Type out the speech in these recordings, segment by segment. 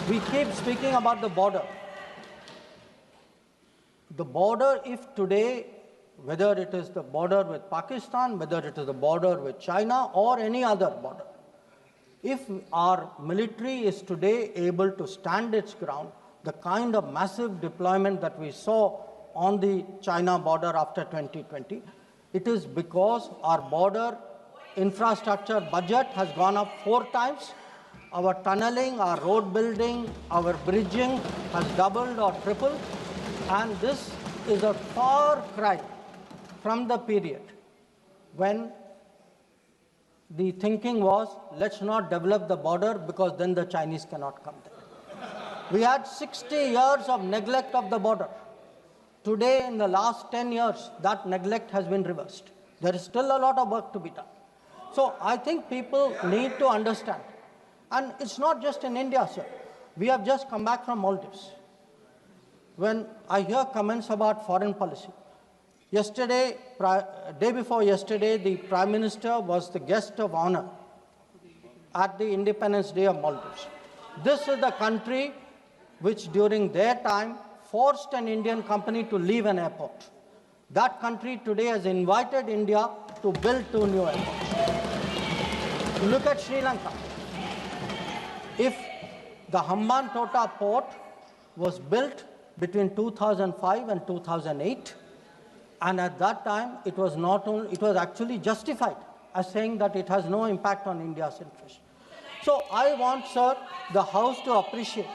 We keep speaking about the border. The border, if today, whether it is the border with Pakistan, whether it is the border with China or any other border, if our military is today able to stand its ground, the kind of massive deployment that we saw on the China border after 2020, it is because our border infrastructure budget has gone up 4 times. Our tunneling, our road building, our bridging has doubled or tripled. And this is a far cry from the period when the thinking was, let's not develop the border because then the Chinese cannot come there. We had 60 years of neglect of the border. Today, in the last 10 years, that neglect has been reversed. There is still a lot of work to be done. So I think people need to understand. And it's not just in India, sir. We have just come back from Maldives. When I hear comments about foreign policy, yesterday, day before yesterday, the Prime Minister was the guest of honor at the Independence Day of Maldives. This is the country which during their time forced an Indian company to leave an airport. That country today has invited India to build 2 new airports. Look at Sri Lanka. If the Hambantota port was built between 2005 and 2008, and at that time it was actually justified as saying that it has no impact on India's interest. So I want, sir, the House to appreciate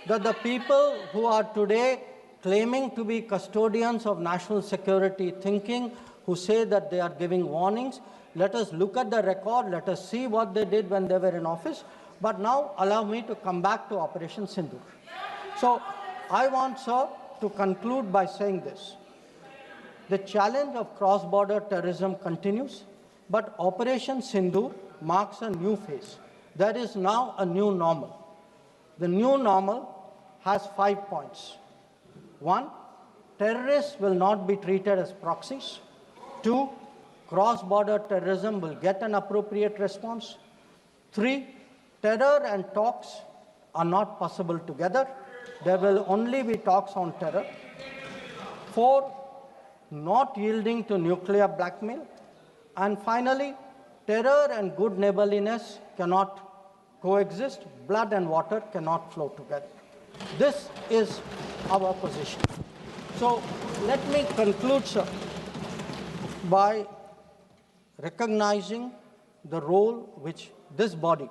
that the people who are today claiming to be custodians of national security thinking, who say that they are giving warnings, let us look at the record, let us see what they did when they were in office. But now allow me to come back to Operation Sindoor. So I want, sir, to conclude by saying this. The challenge of cross-border terrorism continues, but Operation Sindoor marks a new phase. There is now a new normal. The new normal has 5 points. 1, terrorists will not be treated as proxies. 2, cross-border terrorism will get an appropriate response. 3, terror and talks are not possible together. There will only be talks on terror. 4, not yielding to nuclear blackmail. And finally, terror and good neighborliness cannot coexist. Blood and water cannot flow together. This is our position. So let me conclude, sir, by recognizing the role which this body